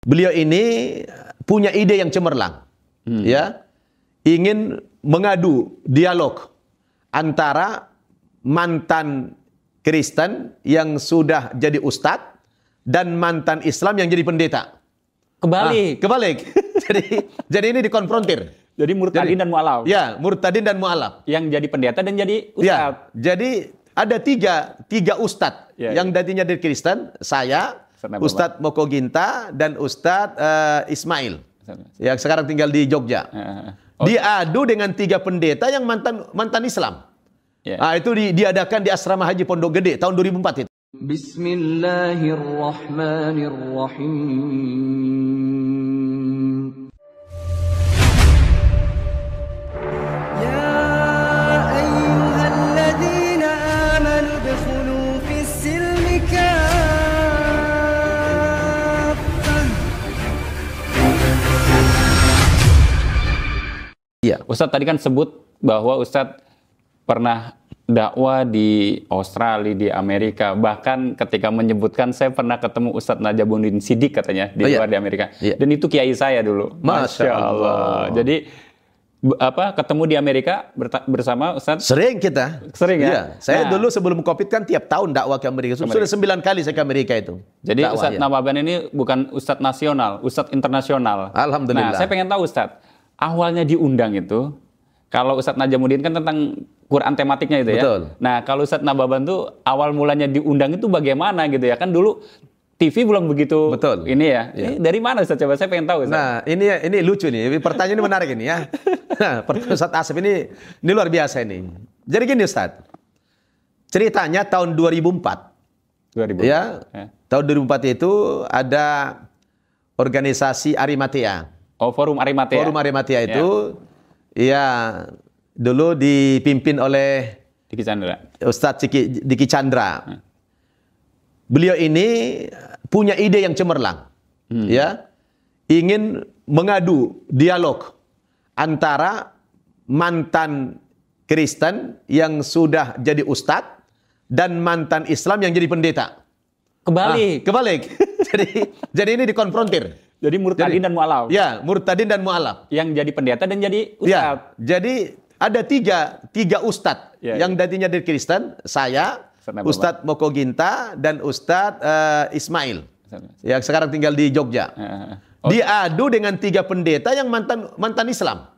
Beliau ini punya ide yang cemerlang, ya, ingin mengadu dialog antara mantan Kristen yang sudah jadi ustadz dan mantan Islam yang jadi pendeta. Kebalik. Kebalik. jadi ini dikonfrontir. Jadi murtadin dan mu'alaf. Ya, murtadin dan mu'alaf. Yang jadi pendeta dan jadi ustadz. Ya, jadi ada tiga ustadz yang tadinya dari Kristen, saya, Ustadz Moko Ginta, dan Ustadz Ismail, yang sekarang tinggal di Jogja. Diadu dengan 3 pendeta yang mantan Islam. Itu diadakan di Asrama Haji Pondok Gede tahun 2004 itu. Bismillahirrahmanirrahim. Ya ayyuhalladzina amanu udkhulu fis-silmi kaffah. Iya, Ustadz tadi kan sebut bahwa Ustadz pernah dakwah di Australia, di Amerika. Bahkan ketika menyebutkan saya pernah ketemu Ustadz Najamuddin Siddiq katanya di luar di Amerika. Dan itu kiai saya dulu. Masya Allah. Jadi ketemu di Amerika bersama Ustadz? Sering kita. Sering ya? Iya. Saya dulu sebelum Covid kan tiap tahun dakwah ke Amerika. Sudah 9 kali saya ke Amerika itu. Jadi Ustadz Nababan ini bukan Ustadz nasional, Ustadz internasional. Alhamdulillah. Nah, saya pengen tahu Ustadz, awalnya diundang itu, kalau Ustadz Najamuddin kan tentang Quran tematiknya itu ya. Betul. Nah, kalau Ustadz Nababan tuh awal mulanya diundang itu bagaimana gitu ya? Kan dulu TV belum begitu. Betul. Ini ya. Ini dari mana Ustadz? Coba saya pengen tahu Ustadz. Nah, ini lucu nih. Pertanyaan ini menarik ini ya. Nah, Ustadz Asep ini luar biasa ini. Jadi gini Ustadz. Ceritanya tahun 2004. Ya. Tahun 2004 itu ada organisasi Arimatea. Oh, Forum Arimatea. Forum Arimatea itu dulu dipimpin oleh Diki Chandra. Ustadz Diki Chandra. Beliau ini punya ide yang cemerlang, ya, ingin mengadu dialog antara mantan Kristen yang sudah jadi ustadz dan mantan Islam yang jadi pendeta. Kebalik. Kebalik. jadi ini dikonfrontir. Jadi murtadin dan mu'alaf. Ya, murtadin dan mu'alaf. Yang jadi pendeta dan jadi ustadz. Jadi ada tiga ustadz yang tadinya dari Kristen, saya, Ustadz Moko Ginta, dan Ustadz Ismail, yang sekarang tinggal di Jogja. Diadu dengan 3 pendeta yang mantan Islam.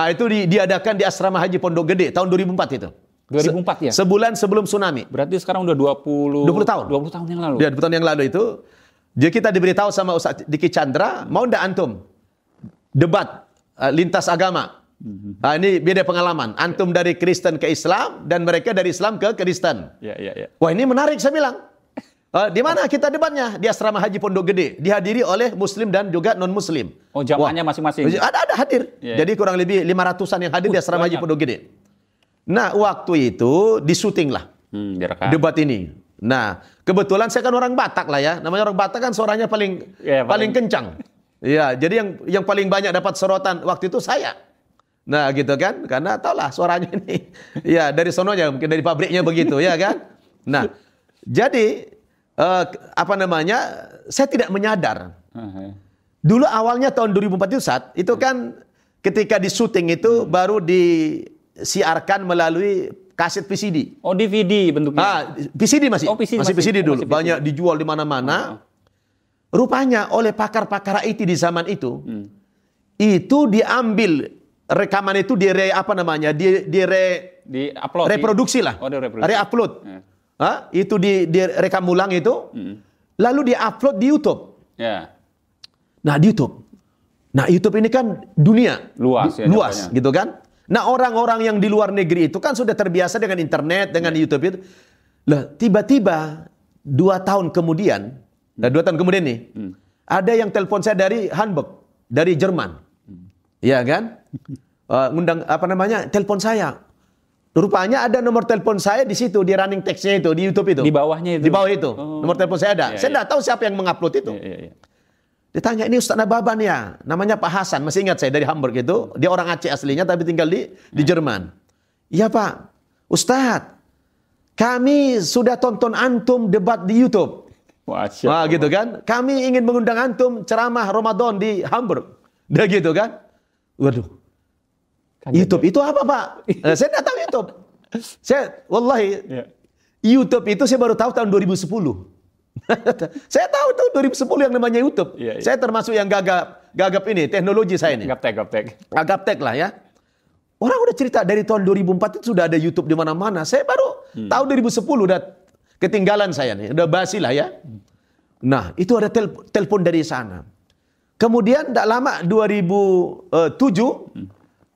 Itu diadakan di Asrama Haji Pondok Gede tahun 2004 itu. 2004 ya? Sebulan sebelum tsunami. Berarti sekarang udah 20 tahun. 20 tahun yang lalu. Ya, 20 tahun yang lalu itu. Jadi kita diberitahu sama Ustadz Diki Chandra, mau ndak antum debat lintas agama? Ini beda pengalaman. Antum dari Kristen ke Islam dan mereka dari Islam ke Kristen. Wah, ini menarik saya bilang. Di mana kita debatnya? Di Asrama Haji Pondok Gede. Dihadiri oleh Muslim dan juga non-Muslim. Oh, jamaahnya masing-masing. Ada hadir. Jadi kurang lebih 500-an yang hadir di Asrama Haji Pondok Gede. Nah, waktu itu disuting lah debat ini. Nah, kebetulan saya kan orang Batak lah ya. Namanya orang Batak kan suaranya paling kencang. Ya, jadi yang paling banyak dapat sorotan waktu itu saya. Nah, gitu kan? Karena tau lah suaranya ini. Ya, dari sononya, mungkin dari pabriknya begitu, ya kan? Nah, jadi, saya tidak menyadar. Dulu awalnya tahun 2004 itu kan ketika di syuting itu baru disiarkan melalui kaset VCD. Oh, DVD bentuknya? VCD masih. Oh, VCD masih VCD dulu. Masih VCD. Banyak dijual di mana-mana. Rupanya oleh pakar-pakar IT di zaman itu, itu diambil rekaman itu reproduksi lah. Oh, re-upload. Itu direkam ulang itu, lalu di-upload di YouTube. Nah, di YouTube. Nah, YouTube ini kan dunia. Luas gitu kan. Nah, orang-orang yang di luar negeri itu kan sudah terbiasa dengan internet, dengan YouTube itu. Lah, tiba-tiba 2 tahun kemudian, 2 tahun kemudian nih, ada yang telepon saya dari Hamburg, dari Jerman. Iya kan? Telepon saya. Rupanya ada nomor telepon saya di situ, di running text-nya itu, di YouTube itu. Di bawahnya itu? Di bawah itu. Nomor telepon saya ada. Saya tidak tahu siapa yang mengupload itu. Ditanya, ini Ustadz Nababan ya? Namanya Pak Hasan, masih ingat saya, dari Hamburg itu. Dia orang Aceh aslinya, tapi tinggal di Jerman. Iya Pak, Ustadz, kami sudah tonton antum debat di YouTube. Masya Wah, Allah. gitu kan. Kami ingin mengundang antum ceramah Ramadan di Hamburg. Udah gitu kan. Waduh. Kaget YouTube itu apa, Pak? Saya tidak tahu YouTube. Wallahi, Ya. YouTube itu saya baru tahu tahun 2010. Saya tahu tuh 2010 yang namanya YouTube. Iya, iya. Saya termasuk yang gagap ini, teknologi saya ini. Gaptek. Gaptek lah ya. Orang udah cerita dari tahun 2004 itu sudah ada YouTube di mana-mana. Saya baru tahu 2010 udah ketinggalan saya nih. Udah basi lah ya. Nah, itu ada telepon dari sana. Kemudian tidak lama 2007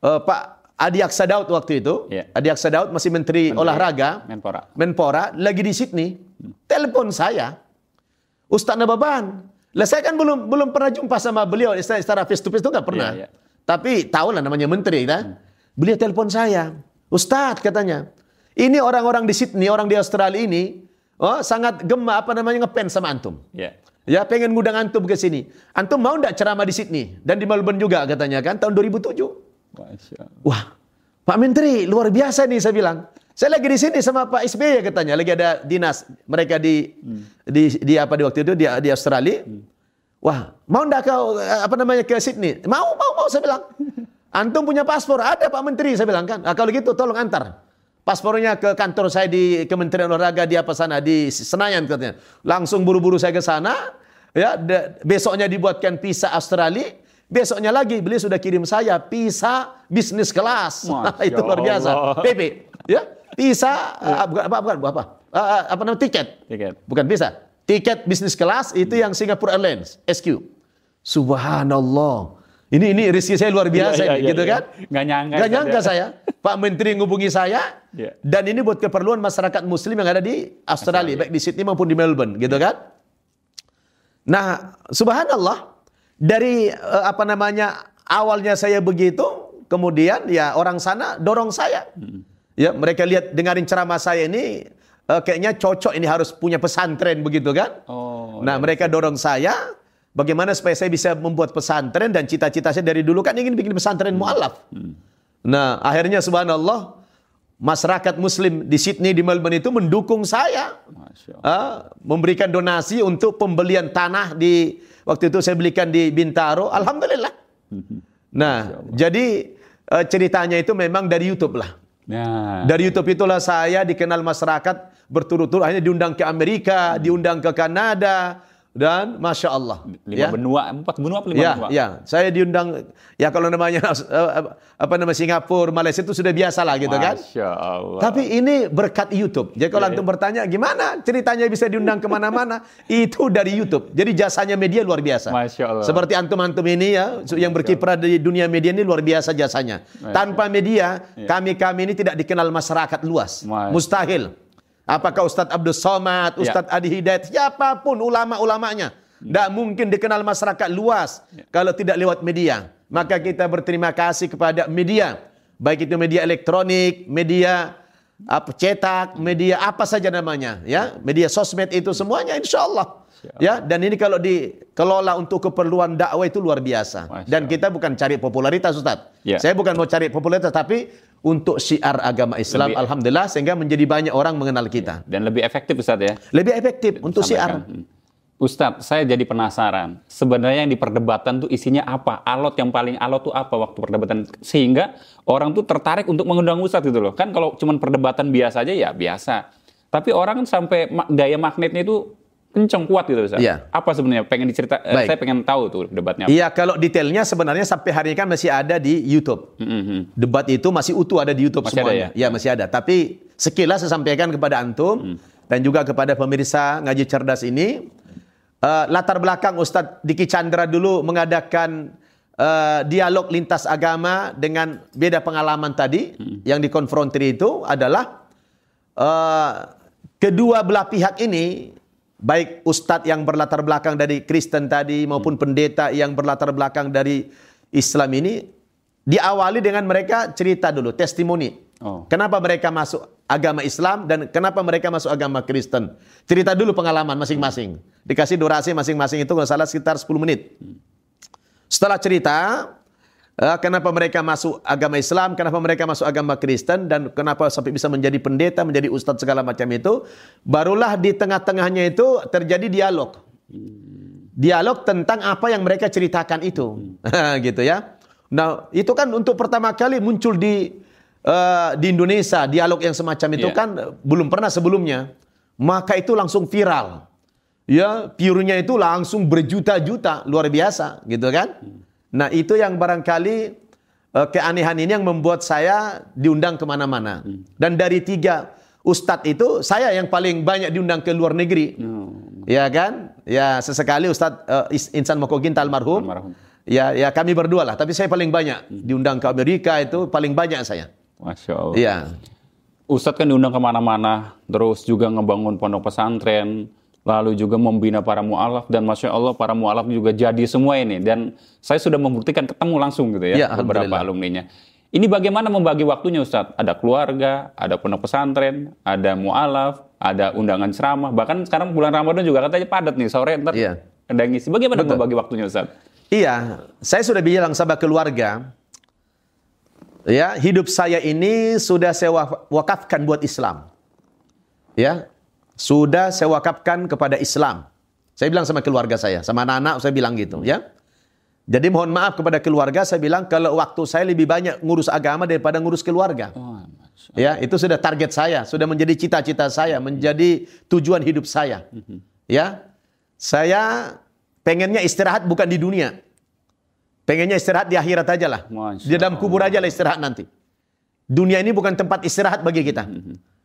Pak Adi Aksa Daud waktu itu, Yeah. Adi Aksa Daud masih Menteri Olahraga, Menpora. lagi di Sydney, telepon saya, Ustaz Nababan. Lah saya kan belum pernah jumpa sama beliau secara face to face itu nggak pernah. Yeah. Tapi tahu lah namanya menteri kan. Beliau telepon saya, Ustaz katanya, ini orang-orang di Sydney, orang di Australia ini, sangat ngefans sama antum. Ya. Ya, pengen ngundang antum ke sini. Antum mau enggak ceramah di Sydney dan di Melbourne juga katanya kan tahun 2007. Masya Allah. Wah, Pak Menteri luar biasa nih saya bilang. Saya lagi di sini sama Pak SBY katanya, lagi ada dinas mereka di waktu itu di Australia. Wah, mau enggak kau ke Sydney? Mau saya bilang. Antum punya paspor? Ada Pak Menteri saya bilang kan. Nah, kalau gitu tolong antar paspornya ke kantor saya di Kementerian Olahraga di Senayan katanya. Langsung buru-buru saya ke sana. Ya, besoknya dibuatkan visa Australia. Besoknya lagi beliau sudah kirim saya visa bisnis kelas. Itu luar biasa. PP, ya. Visa tiket. Bukan visa. Tiket bisnis kelas itu yang Singapore Airlines, SQ. Subhanallah. Ini rezeki saya luar biasa gitu kan? Nggak nyangka saya. Pak Menteri ngubungi saya. Ya. Dan ini buat keperluan masyarakat muslim yang ada di Australia, baik di Sydney maupun di Melbourne, gitu kan? Nah, subhanallah, dari awalnya saya begitu, kemudian ya orang sana dorong saya. Ya, mereka lihat dengarin ceramah saya ini kayaknya cocok ini harus punya pesantren begitu kan? Mereka dorong saya bagaimana supaya saya bisa membuat pesantren, dan cita-cita saya dari dulu kan ingin bikin pesantren mu'alaf. Nah, akhirnya subhanallah masyarakat muslim di Sydney, di Melbourne itu mendukung saya. Memberikan donasi untuk pembelian tanah waktu itu saya belikan di Bintaro. Alhamdulillah. Nah, jadi ceritanya itu memang dari YouTube lah. Dari YouTube itulah saya dikenal masyarakat berturut-turut. Akhirnya diundang ke Amerika, diundang ke Kanada, dan Masya Allah. 4 benua, 5 benua. Ya, saya diundang, ya kalau namanya Singapura, Malaysia itu sudah biasa lah gitu kan. Masya Allah. Tapi ini berkat YouTube. Jadi kalau antum bertanya gimana ceritanya bisa diundang kemana-mana, itu dari YouTube. Jadi jasanya media luar biasa. Masya Allah. Seperti antum-antum ini ya, yang berkiprah di dunia media ini luar biasa jasanya. Tanpa media, kami ini tidak dikenal masyarakat luas. Mustahil. Apakah Ustadz Abdul Somad, Ustadz Adi Hidayat, siapapun ulama-ulamanya, tidak mungkin dikenal masyarakat luas kalau tidak lewat media. Maka kita berterima kasih kepada media, baik itu media elektronik, media cetak, media apa saja namanya, ya, media sosmed itu semuanya, insya Allah. Ya, dan ini kalau dikelola untuk keperluan dakwah itu luar biasa. Dan kita bukan cari popularitas, Ustadz. Saya bukan mau cari popularitas, tapi untuk syiar agama Islam, alhamdulillah, sehingga menjadi banyak orang mengenal kita. Dan lebih efektif, Ustadz ya? Lebih efektif untuk syiar. Ustadz, saya jadi penasaran. Sebenarnya yang diperdebatkan tuh isinya apa? Yang paling alot tuh apa waktu perdebatan? Sehingga orang tuh tertarik untuk mengundang Ustadz gitu loh. Kan kalau cuma perdebatan biasa aja ya biasa. Tapi orang kan sampai daya magnetnya itu kenceng, kuat gitu, Ustaz. Iya. Apa sebenarnya? Pengen saya pengen tahu tuh debatnya. Iya, kalau detailnya sebenarnya sampai hari ini kan masih ada di YouTube. Debat itu masih utuh ada di YouTube masih semuanya. Ada ya? Ya, masih ada. Tapi sekilas saya sampaikan kepada antum dan juga kepada pemirsa Ngaji Cerdas ini, latar belakang Ustadz Diki Chandra dulu mengadakan dialog lintas agama dengan beda pengalaman tadi yang dikonfrontir itu adalah kedua belah pihak ini, baik ustadz yang berlatar belakang dari Kristen tadi maupun pendeta yang berlatar belakang dari Islam ini, diawali dengan mereka cerita dulu, testimoni. Kenapa mereka masuk agama Islam dan kenapa mereka masuk agama Kristen. Cerita dulu pengalaman masing-masing. Dikasih durasi masing-masing itu kalau salah sekitar 10 menit. Setelah cerita, kenapa mereka masuk agama Islam, kenapa mereka masuk agama Kristen, dan kenapa sampai bisa menjadi pendeta, menjadi ustadz segala macam itu. Barulah di tengah-tengahnya itu terjadi dialog. Dialog tentang apa yang mereka ceritakan itu. Gitu ya. Nah, itu kan untuk pertama kali muncul di Indonesia, dialog yang semacam itu kan belum pernah sebelumnya. Maka itu langsung viral. Ya, view-nya itu langsung berjuta-juta, luar biasa, gitu kan? Nah, itu yang barangkali keanehan ini yang membuat saya diundang kemana-mana. Dan dari 3 ustadz itu, saya yang paling banyak diundang ke luar negeri. Ya kan? Ya, sesekali Ustadz Insan Mokoginta almarhum. Ya kami berdua lah. Tapi saya paling banyak diundang ke Amerika, itu paling banyak saya. Masya Allah. Ya. Ustadz kan diundang kemana-mana, terus juga ngebangun pondok pesantren, lalu juga membina para mu'alaf, dan Masya Allah para mu'alaf juga jadi semua ini. Dan saya sudah membuktikan ketemu langsung gitu ya, beberapa alumninya. Ini bagaimana membagi waktunya Ustadz? Ada keluarga, ada pondok pesantren, ada mu'alaf, ada undangan ceramah. Bahkan sekarang bulan Ramadan juga katanya padat nih, sore ntar ada ngisi. Bagaimana membagi waktunya Ustadz? Iya, saya sudah bilang sama keluarga, ya, hidup saya ini sudah saya wakafkan buat Islam. Ya, sudah saya wakafkan kepada Islam. Saya bilang sama keluarga saya, sama anak-anak saya bilang gitu, ya. Jadi mohon maaf kepada keluarga, saya bilang kalau waktu saya lebih banyak ngurus agama daripada ngurus keluarga. Ya, itu sudah target saya, sudah menjadi cita-cita saya, menjadi tujuan hidup saya. Ya, saya pengennya istirahat bukan di dunia. Pengennya istirahat di akhirat aja lah. Di dalam kubur aja lah istirahat nanti. Dunia ini bukan tempat istirahat bagi kita.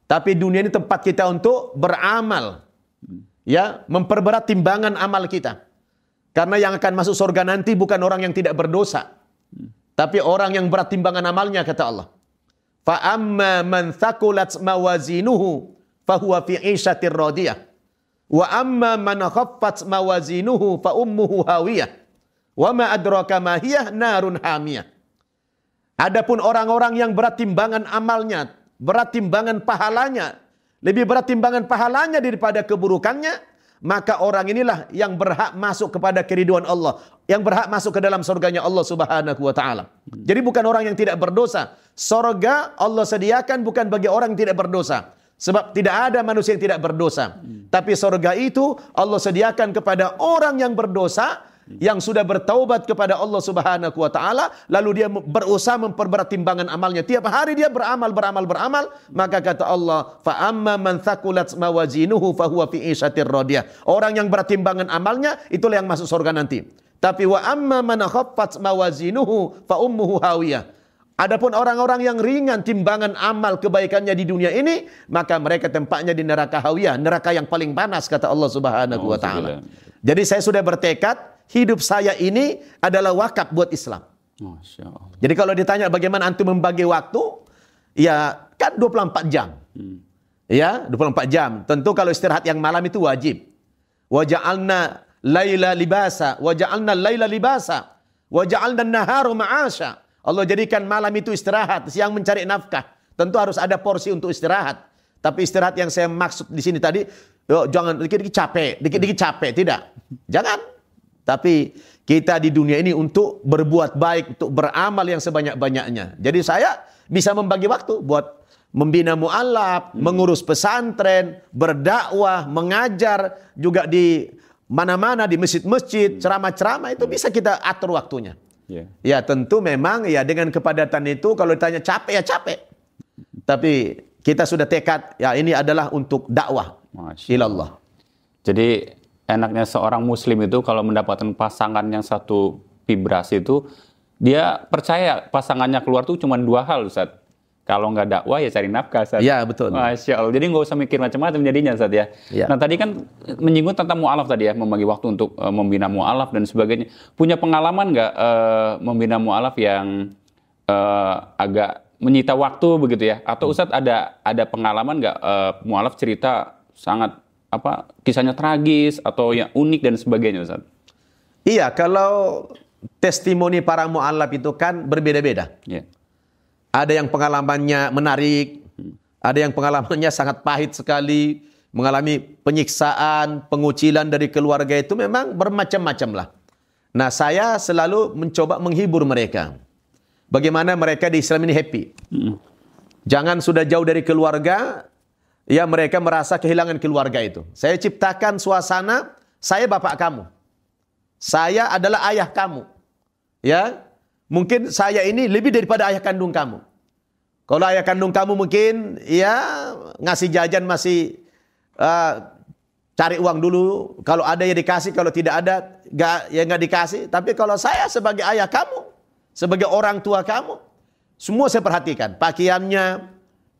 Tapi dunia ini tempat kita untuk beramal. Ya, memperberat timbangan amal kita. Karena yang akan masuk surga nanti bukan orang yang tidak berdosa. Tapi orang yang berat timbangan amalnya, kata Allah. Fa amma man thaqulat mawazinuhu fahuwa fi 'ishatir radiyah. Wa amma man khaffat mawazinuhu fa ummuhu hawiyah. Wa ma adraka ma hiya narun hamiyah. Adapun orang-orang yang berat timbangan amalnya, berat timbangan pahalanya, lebih berat timbangan pahalanya daripada keburukannya, maka orang inilah yang berhak masuk kepada keriduan Allah, yang berhak masuk ke dalam surganya Allah Subhanahu wa taala. Jadi bukan orang yang tidak berdosa. Surga Allah sediakan bukan bagi orang yang tidak berdosa. Sebab tidak ada manusia yang tidak berdosa. Tapi surga itu Allah sediakan kepada orang yang berdosa, yang sudah bertaubat kepada Allah Subhanahu wa taala, lalu dia berusaha memperberat timbangan amalnya. Tiap hari dia beramal, maka kata Allah, fa amma man thaqulat mawazinuhu fahuwa fi 'ishatir radiyah. Orang yang berat timbangan amalnya itulah yang masuk surga nanti. Tapi wa amma man khaffat mawazinuhu fa ummuhu hawiyah. Adapun orang-orang yang ringan timbangan amal kebaikannya di dunia ini, maka mereka tempatnya di neraka hawiyah, neraka yang paling panas, kata Allah Subhanahu wa taala. Jadi saya sudah bertekad, hidup saya ini adalah wakaf buat Islam. Masya Allah. Jadi kalau ditanya bagaimana antum membagi waktu, ya kan 24 jam. Ya, 24 jam. Tentu kalau istirahat yang malam itu wajib. Wa ja'alna laila libasa, wa ja'alna laila libasa, wa ja'alna an-nahara ma'asha. Allah jadikan malam itu istirahat, siang mencari nafkah. Tentu harus ada porsi untuk istirahat. Tapi istirahat yang saya maksud di sini tadi, jangan dikit-dikit capek, tidak. Jangan. Tapi kita di dunia ini untuk berbuat baik, untuk beramal yang sebanyak-banyaknya. Jadi saya bisa membagi waktu buat membina mu'alaf, mengurus pesantren, berdakwah, mengajar, juga di mana-mana, di masjid-masjid, ceramah-ceramah, itu bisa kita atur waktunya. Ya tentu memang ya dengan kepadatan itu kalau ditanya capek ya capek. Tapi kita sudah tekad ya ini adalah untuk dakwah ilallah. Jadi enaknya seorang muslim itu kalau mendapatkan pasangan yang satu vibrasi itu, dia percaya pasangannya keluar tuh cuma 2 hal, Ustaz. Kalau nggak dakwah ya cari nafkah, Ustaz. Ya betul. Masya Allah. Jadi nggak usah mikir macam-macam jadinya, Ustaz ya. Nah tadi kan menyinggung tentang mu'alaf tadi ya, membagi waktu untuk membina mu'alaf dan sebagainya. Punya pengalaman nggak membina mu'alaf yang agak menyita waktu begitu ya? Atau Ustaz ada pengalaman nggak mu'alaf cerita sangat kisahnya tragis atau yang unik dan sebagainya, Ustaz? Iya, kalau testimoni para mu'alaf itu kan berbeda-beda. Ada yang pengalamannya menarik, ada yang pengalamannya sangat pahit sekali, mengalami penyiksaan, pengucilan dari keluarga, itu memang bermacam-macam lah. Nah, saya selalu mencoba menghibur mereka. bagaimana mereka di Islam ini happy. Jangan sudah jauh dari keluarga, ya mereka merasa kehilangan keluarga itu. Saya ciptakan suasana, saya bapak kamu. Saya adalah ayah kamu. Ya, mungkin saya ini lebih daripada ayah kandung kamu. Kalau ayah kandung kamu mungkin ya ngasih jajan masih cari uang dulu. Kalau ada ya dikasih, kalau tidak ada nggak dikasih. Tapi kalau saya sebagai ayah kamu, sebagai orang tua kamu, semua saya perhatikan. Pakaiannya,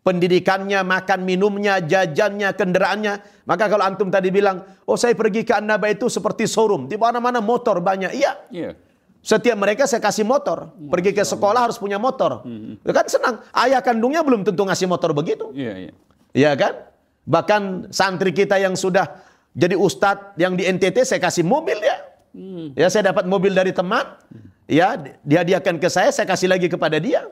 pendidikannya, makan minumnya, jajannya, kendaraannya. Maka kalau antum tadi bilang, oh saya pergi ke An-Naba itu seperti showroom. Di mana-mana motor banyak. Iya. Setiap mereka saya kasih motor. Pergi ke sekolah harus punya motor. Kan senang. Ayah kandungnya belum tentu ngasih motor begitu. Iya kan? Bahkan santri kita yang sudah jadi ustadz yang di NTT saya kasih mobil ya. Ya saya dapat mobil dari teman. Ya dihadiahkan ke saya kasih lagi kepada dia.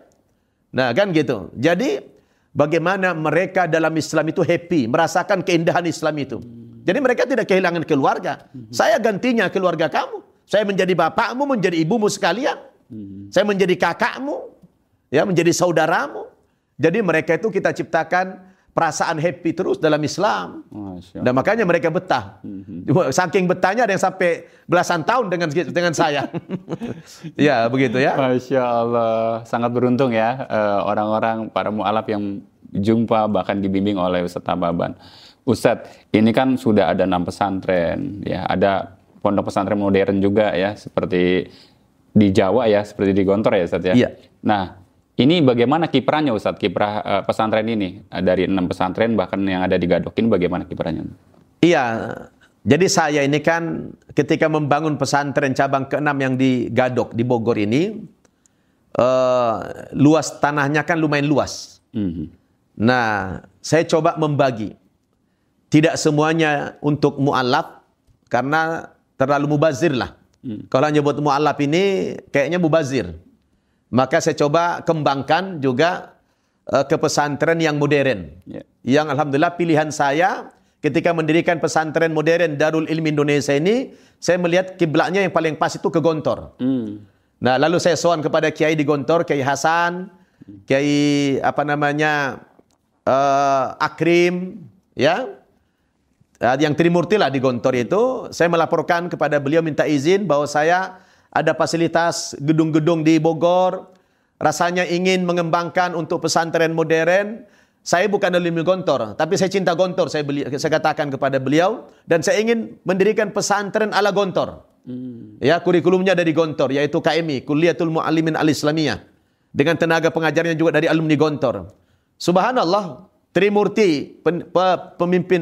Nah kan gitu. Jadi bagaimana mereka dalam Islam itu happy, merasakan keindahan Islam itu. Jadi mereka tidak kehilangan keluarga. Saya gantinya keluarga kamu. Saya menjadi bapakmu, menjadi ibumu sekalian. Saya menjadi kakakmu, ya menjadi saudaramu. Jadi mereka itu kita ciptakan perasaan happy terus dalam Islam. Dan makanya mereka betah. Saking betahnya ada yang sampai belasan tahun dengan saya. Ya begitu ya. Masya Allah, sangat beruntung ya orang-orang para mu'alaf yang jumpa bahkan dibimbing oleh Ustadz Tababan. Ustadz, ini kan sudah ada 6 pesantren, ya ada pondok pesantren modern juga ya, seperti di Jawa ya, seperti di Gontor ya Ustadz ya. Iya. Nah, ini bagaimana kiprahnya Ustadz, kiprah pesantren ini dari 6 pesantren bahkan yang ada di Gadok ini bagaimana kiprahnya? Iya, jadi saya ini kan ketika membangun pesantren cabang ke-6 yang di Gadok di Bogor ini, luas tanahnya kan lumayan luas. Nah, saya coba membagi. Tidak semuanya untuk mu'alaf karena terlalu mubazir lah. Kalau nyebut mu'alaf ini kayaknya mubazir. Maka saya coba kembangkan juga ke pesantren yang modern. Yang alhamdulillah pilihan saya ketika mendirikan pesantren modern Darul Ilmi Indonesia ini, saya melihat kiblatnya yang paling pas itu ke Gontor. Nah, lalu saya sowan kepada Kiai di Gontor, Kiai Hasan, Kiai Akrim, ya. Yang Trimurti lah di Gontor itu, saya melaporkan kepada beliau minta izin bahwa saya ada fasilitas gedung-gedung di Bogor, rasanya ingin mengembangkan untuk pesantren modern. Saya bukan alumni Gontor, tapi saya cinta Gontor, saya katakan kepada beliau, dan saya ingin mendirikan pesantren ala Gontor. Ya, kurikulumnya dari Gontor, yaitu KMI, Kulliyatul Muallimin Al-Islamiyah, dengan tenaga pengajarnya juga dari alumni Gontor. Subhanallah, Trimurti,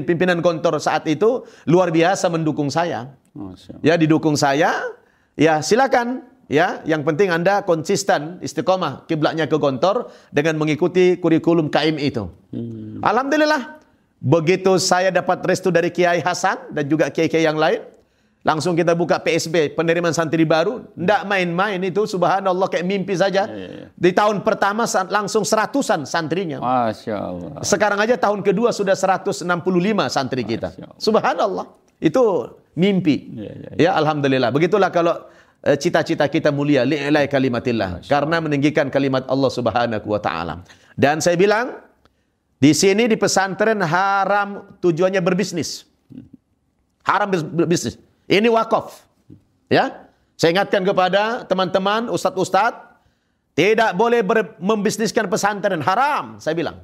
pimpinan Gontor saat itu luar biasa mendukung saya. Ya, didukung saya. Ya, silakan. Ya, yang penting Anda konsisten, istiqomah kiblatnya ke Gontor dengan mengikuti kurikulum KMI itu. Alhamdulillah, begitu saya dapat restu dari Kiai Hasan dan juga kiai-kiai yang lain, langsung kita buka PSB, penerimaan santri baru. Tidak main-main itu, subhanallah, kayak mimpi saja. Di tahun pertama langsung 100-an santrinya. Masya Allah. Sekarang aja tahun kedua sudah 165 santri kita. Subhanallah. Itu mimpi. Ya, alhamdulillah. Begitulah kalau cita-cita kita mulia, li'ilai kalimatillah. Karena meninggikan kalimat Allah Subhanahu wa taala. Dan saya bilang, di sini di pesantren haram tujuannya berbisnis. Haram berbisnis. Ini wakaf. Ya. Saya ingatkan kepada teman-teman, ustadz-ustadz, tidak boleh membisniskan pesantren, haram, saya bilang.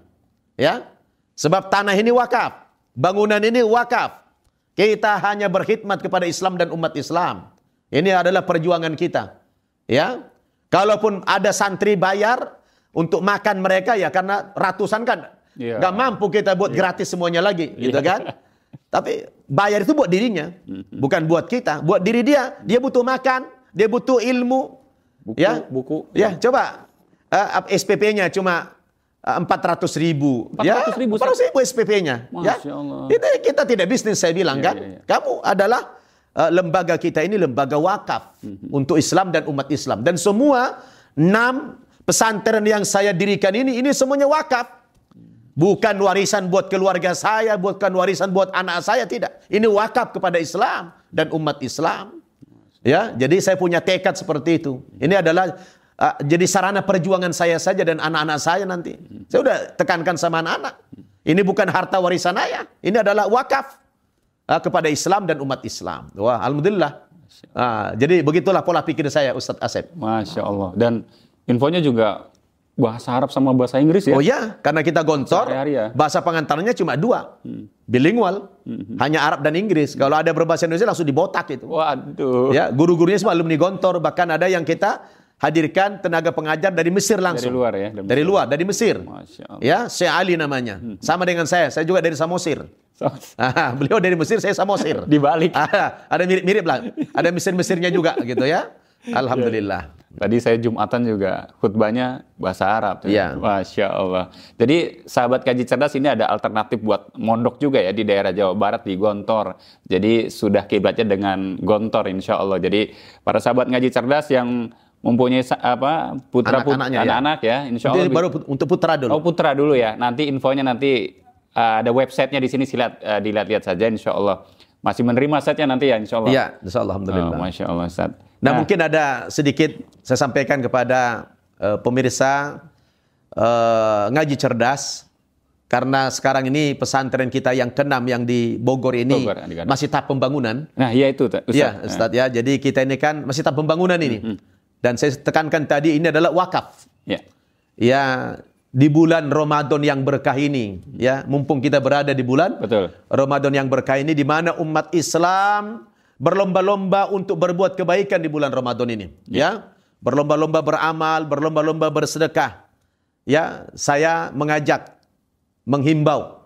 Ya. Sebab tanah ini wakaf, bangunan ini wakaf. Kita hanya berkhidmat kepada Islam dan umat Islam. Ini adalah perjuangan kita. Ya. Kalaupun ada santri bayar untuk makan mereka, ya karena ratusan kan, nggak mampu kita buat gratis semuanya lagi, gitu kan? Tapi bayar itu buat dirinya, bukan buat kita, buat diri dia. Dia butuh makan, dia butuh ilmu. Buku. Ya, coba SPP-nya cuma 400.000. 400.000 SPP-nya. Ya, itu kita tidak bisnis, saya bilang kan. Kamu adalah lembaga kita ini lembaga wakaf untuk Islam dan umat Islam. Dan semua 6 pesantren yang saya dirikan ini semuanya wakaf. Bukan warisan buat keluarga saya, bukan warisan buat anak saya, tidak. Ini wakaf kepada Islam dan umat Islam. Ya, jadi saya punya tekad seperti itu. Ini adalah jadi sarana perjuangan saya saja dan anak-anak saya nanti. Saya udah tekankan sama anak-anak. Ini bukan harta warisan ayah. Ini adalah wakaf kepada Islam dan umat Islam. Wah, alhamdulillah. Jadi begitulah pola pikir saya, Ustadz Asep. Masya Allah. Dan infonya juga bahasa Arab sama bahasa Inggris ya? Oh ya, karena kita gontor, ya. bahasa pengantarnya cuma 2. Bilingual. Hanya Arab dan Inggris. Kalau ada berbahasa Indonesia langsung dibotak itu. Waduh. Ya, guru-gurunya semua alumni gontor. Bahkan ada yang kita hadirkan tenaga pengajar dari Mesir langsung. Dari luar ya? Dari Mesir. Masya Allah. Ya, Syekh Ali namanya. Sama dengan saya juga dari Samosir. Beliau dari Mesir, saya Samosir. Dibalik. Ada mirip-mirip lah. Ada Mesir-Mesirnya juga gitu ya. Alhamdulillah. Tadi saya Jumatan juga khutbahnya bahasa Arab. Ya. Masya Allah. Jadi sahabat Ngaji Cerdas ini ada alternatif buat mondok juga ya di daerah Jawa Barat di Gontor. Jadi sudah kiblatnya dengan Gontor insya Allah. Jadi para sahabat Ngaji Cerdas yang mempunyai anak-anak ya, insya Allah. Baru untuk putra dulu. Oh, putra dulu ya. Nanti infonya ada websitenya di sini, dilihat-lihat saja insya Allah. Masih menerima setnya nanti ya insya Allah. Iya, insya Allah, alhamdulillah. Masya Allah, Ustaz. Nah, mungkin ada sedikit saya sampaikan kepada pemirsa Ngaji Cerdas, karena sekarang ini pesantren kita yang ke-6 yang di Bogor ini masih tahap pembangunan. Nah, iya itu, Ustaz. Iya, Ustaz ya. Jadi kita ini kan masih tahap pembangunan ini. Dan saya tekankan tadi ini adalah wakaf. Ya. Ya, di bulan Ramadan yang berkah ini, ya, mumpung kita berada di bulan Ramadan yang berkah ini, di mana umat Islam berlomba-lomba untuk berbuat kebaikan di bulan Ramadan ini, ya, berlomba-lomba beramal, berlomba-lomba bersedekah. Ya, saya menghimbau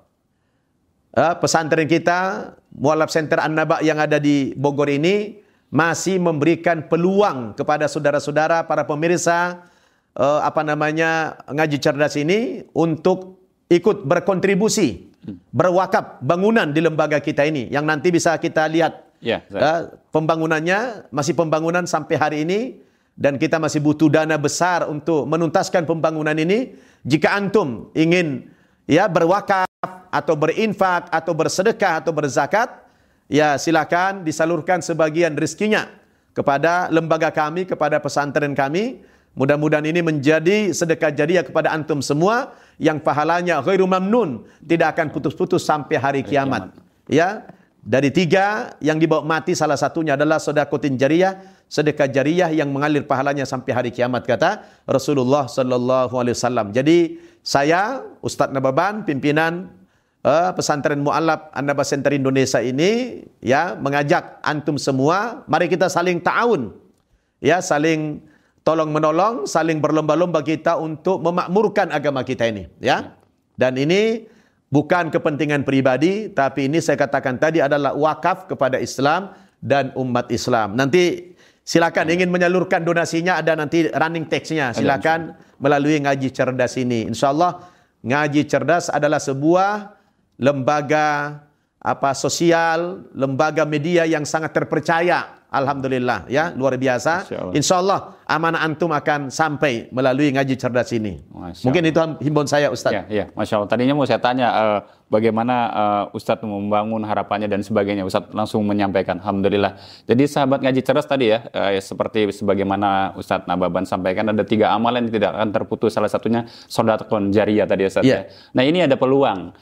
pesantren kita, Mu'allaf Center An-Naba yang ada di Bogor ini masih memberikan peluang kepada saudara-saudara para pemirsa Ngaji Cerdas ini untuk ikut berkontribusi, berwakaf bangunan di lembaga kita ini yang nanti bisa kita lihat pembangunannya, masih pembangunan sampai hari ini, dan kita masih butuh dana besar untuk menuntaskan pembangunan ini. Jika antum ingin ya berwakaf atau berinfak atau bersedekah atau berzakat, ya silakan disalurkan sebagian rezekinya kepada lembaga kami, kepada pesantren kami. Mudah-mudahan ini menjadi sedekah jariah kepada antum semua yang pahalanya ghairu mamnun, tidak akan putus-putus sampai hari kiamat. Ya, dari 3 yang dibawa mati salah satunya adalah sedekatin jariyah, sedekah jariah yang mengalir pahalanya sampai hari kiamat, kata Rasulullah sallallahu alaihi wasallam. Jadi saya Ustadz Nababan, pimpinan pesantren Mu'allaf An-Naba Center Indonesia ini, ya, mengajak antum semua, mari kita saling ta'awun, ya, saling tolong menolong, saling berlomba-lomba kita untuk memakmurkan agama kita ini, ya. Dan ini bukan kepentingan pribadi, tapi ini saya katakan tadi adalah wakaf kepada Islam dan umat Islam. Nanti silakan ingin menyalurkan donasinya, ada nanti running text-nya. Silakan melalui Ngaji Cerdas ini. Insyaallah Ngaji Cerdas adalah sebuah lembaga sosial, lembaga media yang sangat terpercaya. Alhamdulillah, ya, luar biasa. Insyaallah amanah antum akan sampai melalui Ngaji Cerdas ini. Mungkin itu himbauan saya, Ustaz. Ya, Masya Allah. Tadinya mau saya tanya bagaimana Ustadz membangun harapannya dan sebagainya. Ustadz langsung menyampaikan. Alhamdulillah. Jadi sahabat Ngaji Cerdas tadi ya, seperti sebagaimana Ustadz Nababan sampaikan, ada 3 amalan yang tidak akan terputus. Salah satunya sedekah jariyah tadi, Ustadz. Ya. Nah, ini ada peluang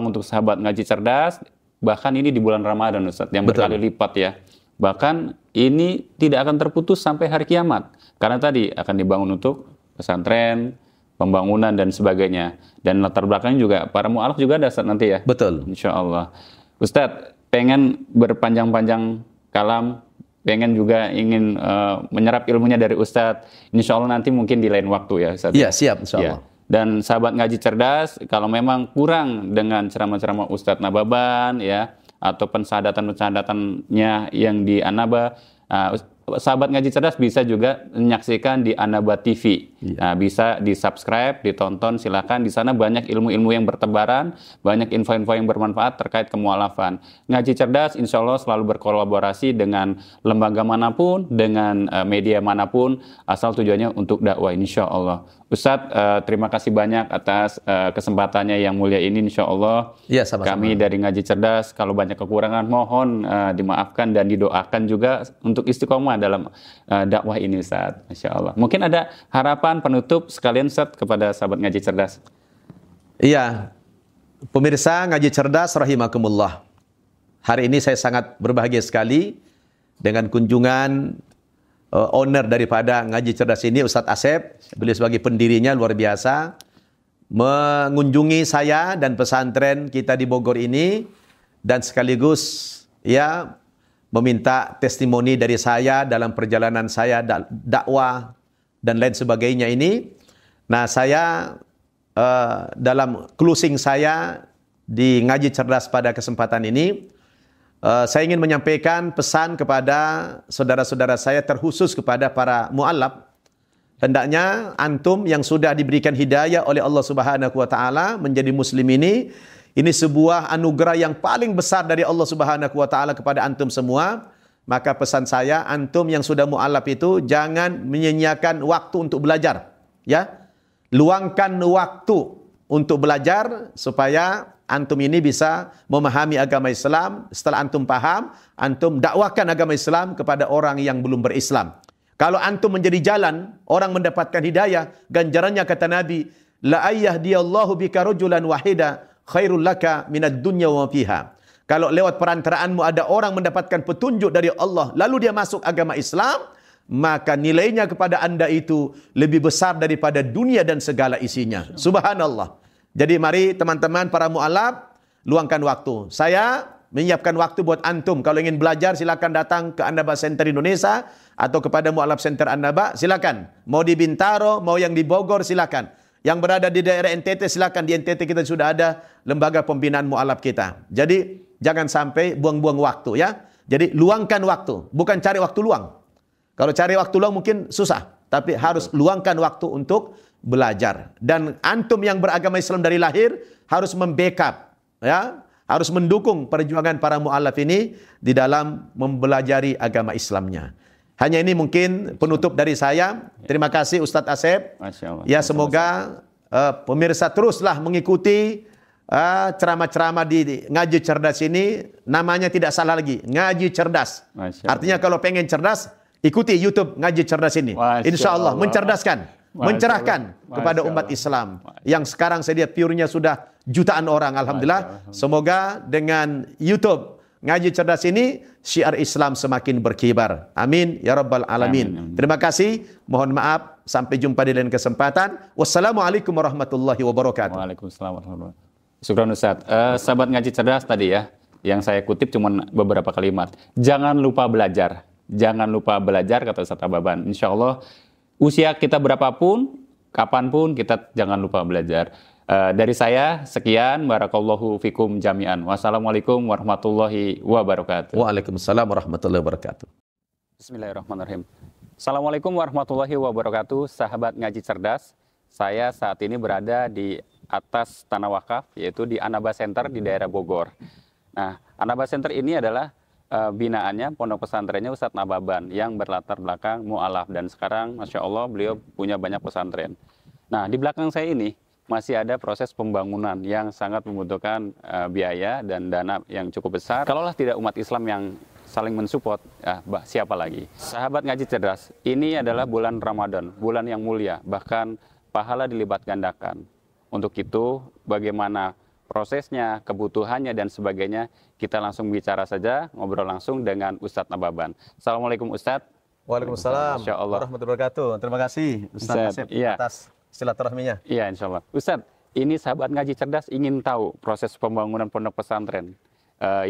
untuk sahabat Ngaji Cerdas. Bahkan ini di bulan Ramadan, Ustadz, yang berkali lipat ya. Bahkan ini tidak akan terputus sampai hari kiamat. Karena tadi akan dibangun untuk pesantren, pembangunan dan sebagainya. Dan latar belakangnya juga para mu'alaf juga ada, Ustadz, nanti ya. Betul. Insya Allah. Ustadz, pengen berpanjang-panjang kalam, pengen juga ingin menyerap ilmunya dari Ustadz. Insya Allah nanti mungkin di lain waktu ya, Ustadz. Iya, siap, insya Allah. Ya. Dan sahabat Ngaji Cerdas, kalau memang kurang dengan ceramah-ceramah Ustadz Nababan ya, atau pensadatan-pensadatannya yang di An-Naba, sahabat Ngaji Cerdas bisa juga menyaksikan di An-Naba TV. Nah, bisa di-subscribe, ditonton, silakan. Di sana banyak ilmu-ilmu yang bertebaran, banyak info-info yang bermanfaat terkait kemualafan. Ngaji Cerdas insya Allah selalu berkolaborasi dengan lembaga manapun, dengan media manapun, asal tujuannya untuk dakwah insya Allah. Ustadz, terima kasih banyak atas kesempatannya yang mulia ini, insya Allah. Ya, sama-sama. Kami dari Ngaji Cerdas, kalau banyak kekurangan mohon dimaafkan dan didoakan juga untuk istiqomah dalam dakwah ini Ustaz. Masya Allah. Mungkin ada harapan penutup sekalian Ustaz kepada sahabat ngaji cerdas. Iya, pemirsa ngaji cerdas rahimakumullah. Hari ini saya sangat berbahagia sekali dengan kunjungan owner daripada ngaji cerdas ini, Ustadz Asep. Beliau sebagai pendirinya luar biasa mengunjungi saya dan pesantren kita di Bogor ini, dan sekaligus ya meminta testimoni dari saya dalam perjalanan saya dakwah dan lain sebagainya ini. Nah, saya dalam closing saya di ngaji cerdas pada kesempatan ini, saya ingin menyampaikan pesan kepada saudara-saudara saya, terkhusus kepada para mu'allaf. Hendaknya antum yang sudah diberikan hidayah oleh Allah Subhanahu wa taala menjadi muslim ini sebuah anugerah yang paling besar dari Allah Subhanahu wa taala kepada antum semua. Maka pesan saya, antum yang sudah mu'allaf itu jangan menyia-nyiakan waktu untuk belajar, ya. Luangkan waktu untuk belajar supaya antum ini bisa memahami agama Islam. Setelah antum paham, antum dakwahkan agama Islam kepada orang yang belum berislam. Kalau antum menjadi jalan, orang mendapatkan hidayah, ganjarannya kata Nabi, la ayyahdiyallahu bika rajulan wahida khairul laka minad dunya wa fiha. Kalau lewat perantaraanmu ada orang mendapatkan petunjuk dari Allah, lalu dia masuk agama Islam, maka nilainya kepada anda itu lebih besar daripada dunia dan segala isinya. Subhanallah. Jadi mari teman-teman para mu'allaf, luangkan waktu. Saya menyiapkan waktu buat antum. Kalau ingin belajar silakan datang ke An-Naba Center Indonesia atau kepada Mu'allaf Center An-Naba, silakan. Mau di Bintaro, mau yang di Bogor, silakan. Yang berada di daerah NTT, silakan. Di NTT kita sudah ada lembaga pembinaan mu'allaf kita. Jadi jangan sampai buang-buang waktu, ya. Jadi luangkan waktu, bukan cari waktu luang. Kalau cari waktu luang mungkin susah, tapi harus luangkan waktu untuk belajar. Dan antum yang beragama Islam dari lahir harus membackup, ya, harus mendukung perjuangan para mu'allaf ini di dalam mempelajari agama Islamnya. Hanya ini mungkin penutup dari saya. Terima kasih Ustadz Asep. Masya Allah. Ya, semoga pemirsa teruslah mengikuti ceramah-ceramah di ngaji cerdas ini. Namanya tidak salah lagi, ngaji cerdas. Artinya kalau pengen cerdas, ikuti YouTube ngaji cerdas ini. Insya Allah mencerdaskan, mencerahkan kepada umat Islam yang sekarang saya lihat view-nya sudah jutaan orang. Alhamdulillah. Semoga dengan YouTube ngaji cerdas ini syiar Islam semakin berkibar. Amin ya rabbal alamin. Terima kasih. Mohon maaf. Sampai jumpa di lain kesempatan. Wassalamualaikum warahmatullahi wabarakatuh. Waalaikumsalam warahmatullahi wabarakatuh. Syukran Ustaz. Sahabat ngaji cerdas tadi ya, yang saya kutip cuma beberapa kalimat. Jangan lupa belajar. Jangan lupa belajar kata Ustaz Ababan. Insya Allah usia kita berapapun, kapanpun kita jangan lupa belajar. Dari saya sekian, barakallahu fikum jami'an. Wassalamualaikum warahmatullahi wabarakatuh. Waalaikumsalam warahmatullahi wabarakatuh. Bismillahirrahmanirrahim. Assalamualaikum warahmatullahi wabarakatuh. Sahabat ngaji cerdas, saya saat ini berada di atas tanah wakaf, yaitu di An-Naba Center di daerah Bogor. Nah, An-Naba Center ini adalah binaannya pondok pesantrennya Ustadz Nababan yang berlatar belakang mu'alaf, dan sekarang Masya Allah beliau punya banyak pesantren. Nah, di belakang saya ini masih ada proses pembangunan yang sangat membutuhkan biaya dan dana yang cukup besar. Kalaulah tidak umat Islam yang saling mensupport, siapa lagi? Sahabat ngaji cerdas, ini adalah bulan Ramadan, bulan yang mulia, bahkan pahala dilipat gandakan. Untuk itu, bagaimana prosesnya, kebutuhannya, dan sebagainya, kita langsung bicara saja, ngobrol langsung dengan Ustadz Nababan. Assalamualaikum Ustadz. Waalaikumsalam warahmatullahi wabarakatuh. Terima kasih Ustadz Asep atas silaturahminya. Iya, insya Allah. Ustadz, ini sahabat ngaji cerdas ingin tahu proses pembangunan pondok pesantren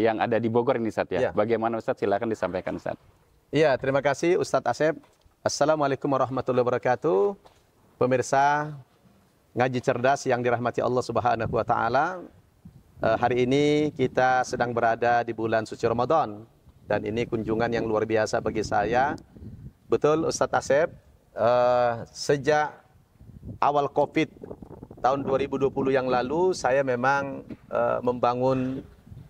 yang ada di Bogor ini, Ustadz ya. Bagaimana Ustadz? Silakan disampaikan Ustadz. Iya, terima kasih Ustadz Asep. Assalamualaikum warahmatullahi wabarakatuh. Pemirsa ngaji cerdas yang dirahmati Allah Subhanahu wa taala. Hari ini kita sedang berada di bulan suci Ramadan, dan ini kunjungan yang luar biasa bagi saya. Betul Ustadz Asep, sejak awal Covid tahun 2020 yang lalu, saya memang membangun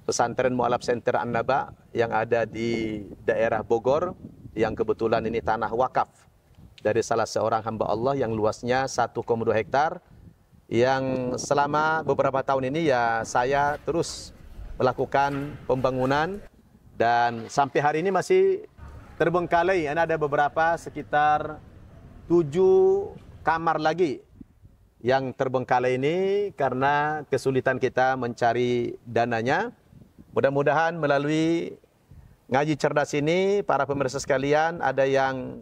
pesantren Mu'allaf Center An-Naba yang ada di daerah Bogor, yang kebetulan ini tanah wakaf dari salah seorang hamba Allah yang luasnya 1,2 hektar, yang selama beberapa tahun ini ya saya terus melakukan pembangunan, dan sampai hari ini masih terbengkalai. Ada beberapa sekitar 7 kamar lagi yang terbengkalai ini karena kesulitan kita mencari dananya. Mudah-mudahan melalui ngaji cerdas ini, para pemirsa sekalian, ada yang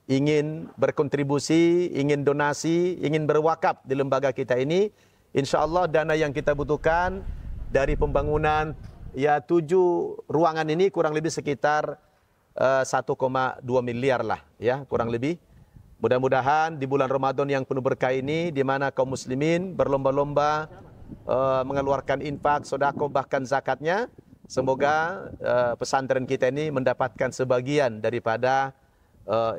ingin berkontribusi, ingin donasi, ingin berwakaf di lembaga kita ini. Insya Allah dana yang kita butuhkan dari pembangunan 7 ruangan ini kurang lebih sekitar 1,2 miliar lah ya, kurang lebih. Mudah-mudahan di bulan Ramadan yang penuh berkah ini, di mana kaum muslimin berlomba-lomba mengeluarkan infak, sedekah, bahkan zakatnya, semoga pesantren kita ini mendapatkan sebagian daripada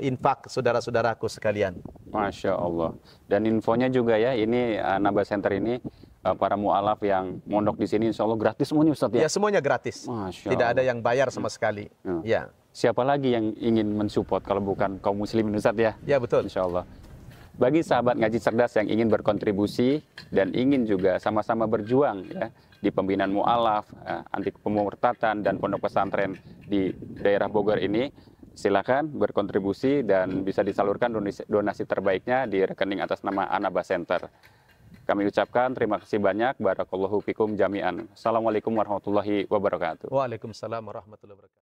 infak saudara-saudaraku sekalian. Masya Allah. Dan infonya juga ya, ini Naba Center ini para mu'alaf yang mondok di sini insya Allah gratis semuanya Ustaz ya? Ya, semuanya gratis. Masya Tidak Allah. ada yang bayar sama sekali. Ya. Siapa lagi yang ingin mensupport kalau bukan kaum muslimin Ustaz ya? Ya, betul. Insya Allah. Bagi sahabat ngaji cerdas yang ingin berkontribusi dan ingin juga sama-sama berjuang ya di pembinaan mu'alaf, anti pemurtatan dan pondok pesantren di daerah Bogor ini, silakan berkontribusi dan bisa disalurkan donasi terbaiknya di rekening atas nama Anaba Center. Kami ucapkan terima kasih banyak. Barakallahu fikum jami'an. Assalamualaikum warahmatullahi wabarakatuh. Waalaikumsalam warahmatullahi wabarakatuh.